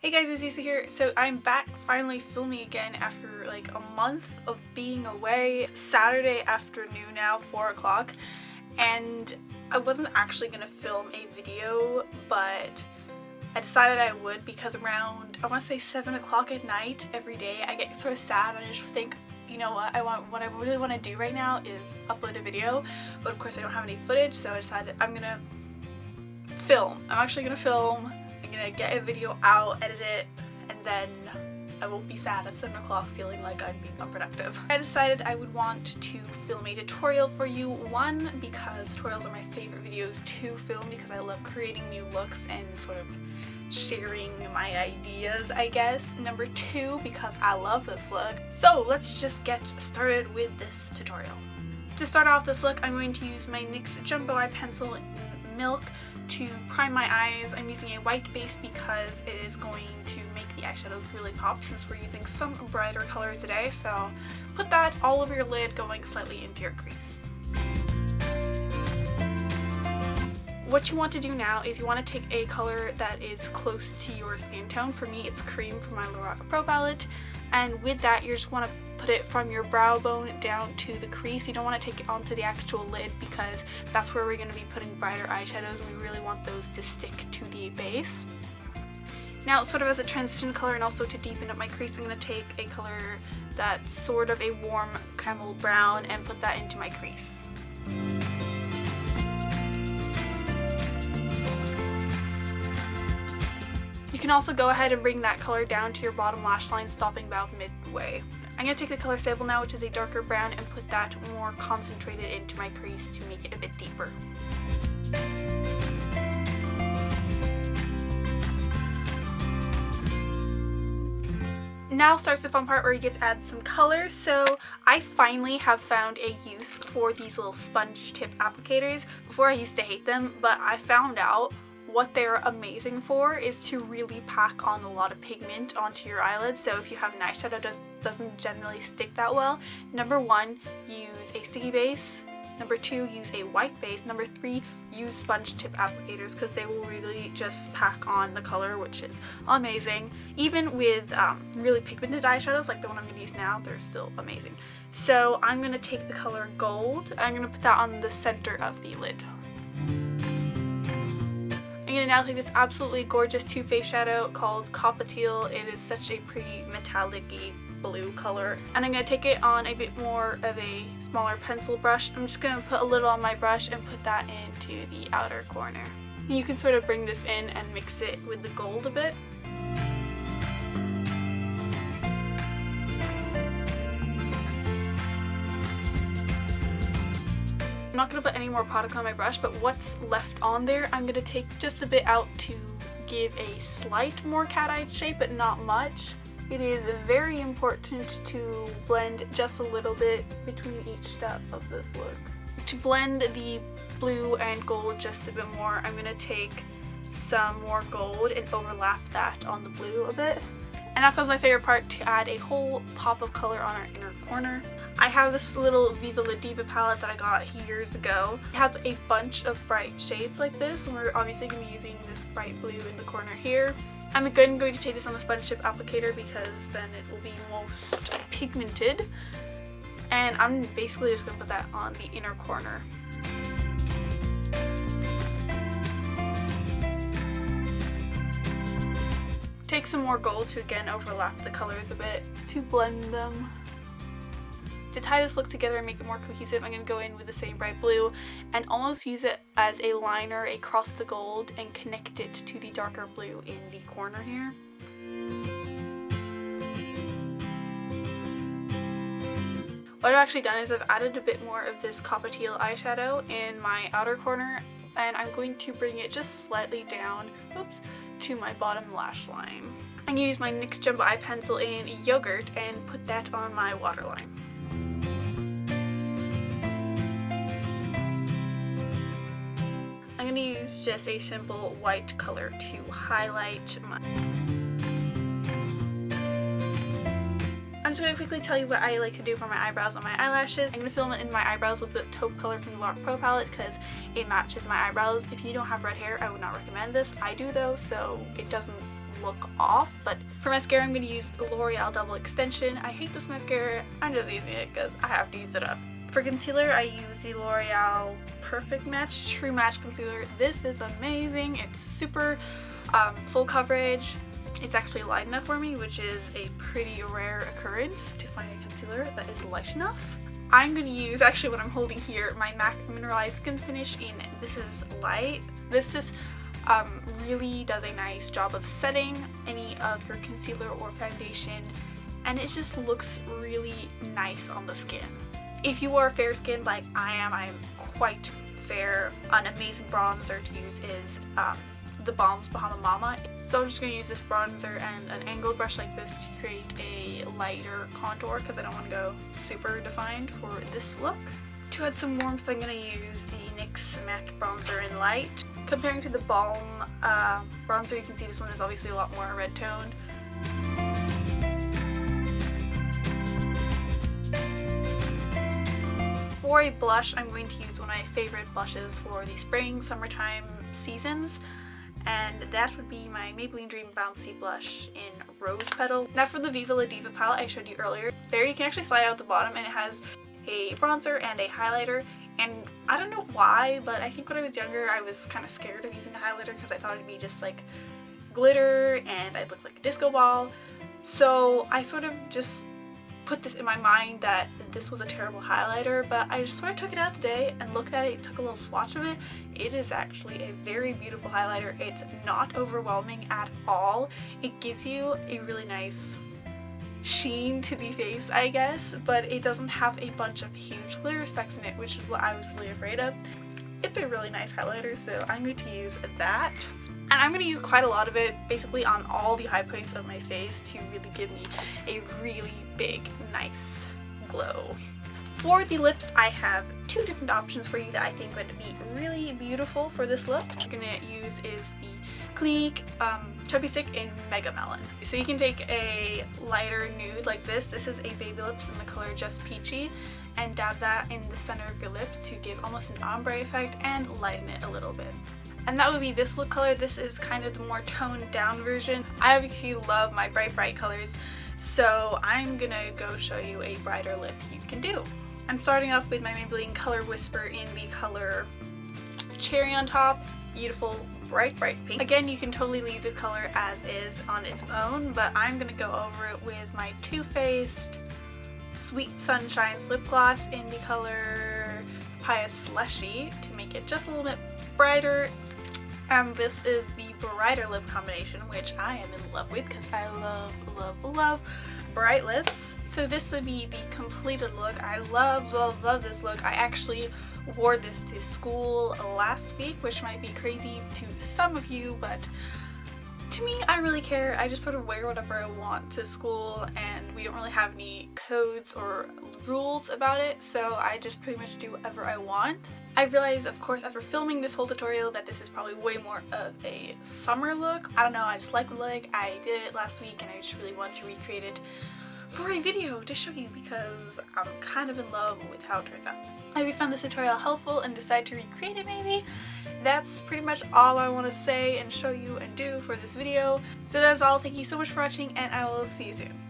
Hey guys, it's Lisa here. So I'm back finally filming again after like a month of being away. It's Saturday afternoon now, 4 o'clock, and I wasn't actually gonna film a video, but I decided I would because around, I want to say 7 o'clock at night every day, I get sort of sad and I just think, you know what I really want to do right now is upload a video, but of course I don't have any footage, so I decided I'm gonna film. I'm actually gonna film. I'm gonna get a video out, edit it, and then I won't be sad at 7 o'clock feeling like I'm being unproductive. I decided I would want to film a tutorial for you. One, because tutorials are my favorite videos to film because I love creating new looks and sort of sharing my ideas, I guess. Number two, because I love this look. So let's just get started with this tutorial. To start off this look, I'm going to use my NYX Jumbo Eye Pencil in Milk to prime my eyes. I'm using a white base because it is going to make the eyeshadows really pop since we're using some brighter colors today. So put that all over your lid, going slightly into your crease. What you want to do now is you want to take a color that is close to your skin tone. For me, it's cream from my Lorac Pro Palette, and with that you just want to put it from your brow bone down to the crease. You don't want to take it onto the actual lid because that's where we're going to be putting brighter eyeshadows and we really want those to stick to the base. Now, sort of as a transition color and also to deepen up my crease, I'm going to take a color that's sort of a warm camel brown and put that into my crease. You can also go ahead and bring that color down to your bottom lash line, stopping about midway. I'm going to take the color Stable now, which is a darker brown, and put that more concentrated into my crease to make it a bit deeper. Now starts the fun part where you get to add some color. So I finally have found a use for these little sponge tip applicators. Before I used to hate them, but I found out what they're amazing for is to really pack on a lot of pigment onto your eyelids. So if you have an eyeshadow that doesn't generally stick that well, number one, use a sticky base. Number two, use a white base. Number three, use sponge tip applicators because they will really just pack on the color, which is amazing. Even with really pigmented eyeshadows like the one I'm going to use now, they're still amazing. So I'm going to take the color Gold. I'm going to put that on the center of the lid. I'm going to now take this absolutely gorgeous Too Faced shadow called Teal. It is such a pretty metallic-y blue color. And I'm going to take it on a bit more of a smaller pencil brush. I'm just going to put a little on my brush and put that into the outer corner. And you can sort of bring this in and mix it with the gold a bit. I'm not going to put any more product on my brush, but what's left on there, I'm going to take just a bit out to give a slight more cat-eyed shape, but not much. It is very important to blend just a little bit between each step of this look. To blend the blue and gold just a bit more, I'm going to take some more gold and overlap that on the blue a bit. And now comes my favorite part, to add a whole pop of color on our inner corner. I have this little Viva Diva palette that I got years ago. It has a bunch of bright shades like this, and we're obviously going to be using this bright blue in the corner here. I'm again going to take this on the sponge tip applicator because then it will be most pigmented. And I'm basically just going to put that on the inner corner. Take some more gold to again overlap the colors a bit to blend them. To tie this look together and make it more cohesive, I'm going to go in with the same bright blue and almost use it as a liner across the gold and connect it to the darker blue in the corner here. What I've actually done is I've added a bit more of this Copper Teal eyeshadow in my outer corner, and I'm going to bring it just slightly down, to my bottom lash line. I'm going to use my NYX Jumbo Eye Pencil in Yoghurt and put that on my waterline. I'm going to use just a simple white color to highlight my... I'm just going to quickly tell you what I like to do for my eyebrows and my eyelashes. I'm going to fill in my eyebrows with the taupe color from the Lorac Pro Palette because it matches my eyebrows. If you don't have red hair, I would not recommend this. I do though, so it doesn't look off. But for mascara, I'm going to use the L'Oreal Double Extension. I hate this mascara. I'm just using it because I have to use it up. For concealer, I use the L'Oreal Perfect Match True Match Concealer. This is amazing. It's super full coverage. It's actually light enough for me, which is a pretty rare occurrence to find a concealer that is light enough. I'm going to use, actually what I'm holding here, my MAC Mineralized Skin Finish in This Is Light. This just really does a nice job of setting any of your concealer or foundation, and it just looks really nice on the skin. If you are fair skinned like I am, I'm quite fair. An amazing bronzer to use is the Balm's Bahama. So I'm just going to use this bronzer and an angled brush like this to create a lighter contour because I don't want to go super defined for this look. To add some warmth, I'm going to use the NYX Matte Bronzer in Light. Comparing to the Balm bronzer, you can see this one is obviously a lot more red toned. For a blush, I'm going to use one of my favorite blushes for the spring, summertime seasons, and that would be my Maybelline Dream Bouncy blush in Rose Petal. Now for the Viva Diva palette I showed you earlier, there you can actually slide out the bottom and it has a bronzer and a highlighter, and I don't know why, but I think when I was younger I was kind of scared of using the highlighter because I thought it'd be just like glitter and I'd look like a disco ball. So I sort of just put this in my mind that this was a terrible highlighter, but I just sort of took it out today and looked at it, took a little swatch of it. It is actually a very beautiful highlighter. It's not overwhelming at all. It gives you a really nice sheen to the face, I guess, but it doesn't have a bunch of huge glitter specks in it, which is what I was really afraid of. It's a really nice highlighter, so I'm going to use that. And I'm going to use quite a lot of it basically on all the high points of my face to really give me a really big, nice glow. For the lips, I have two different options for you that I think would be really beautiful for this look. What I'm going to use is the Clinique Chubby Stick in Mega Melon. So you can take a lighter nude like this. This is a Baby Lips in the color Just Peachy, and dab that in the center of your lip to give almost an ombre effect and lighten it a little bit. And that would be this lip color. This is kind of the more toned down version. I obviously love my bright colors, so I'm gonna go show you a brighter lip you can do. I'm starting off with my Maybelline Color Whisper in the color Cherry on top. Beautiful, bright pink. Again, you can totally leave the color as is on its own, but I'm gonna go over it with my Too Faced Sweet Sunshine Lip Gloss in the color Papaya Slushie to make it just a little bit brighter. And this is the brighter lip combination, which I am in love with because I love bright lips. So this would be the completed look. I love this look. I actually wore this to school last week, which might be crazy to some of you, but to me, I don't really care. I just sort of wear whatever I want to school, and we don't really have any codes or rules about it, so I just pretty much do whatever I want. I realized, of course, after filming this whole tutorial that this is probably way more of a summer look. I don't know, I just like the look. I did it last week and I just really want to recreate it for a video to show you because I'm kind of in love with how it turns out. I hope you found this tutorial helpful and decided to recreate it maybe. That's pretty much all I want to say and show you and do for this video. So that's all. Thank you so much for watching, and I will see you soon.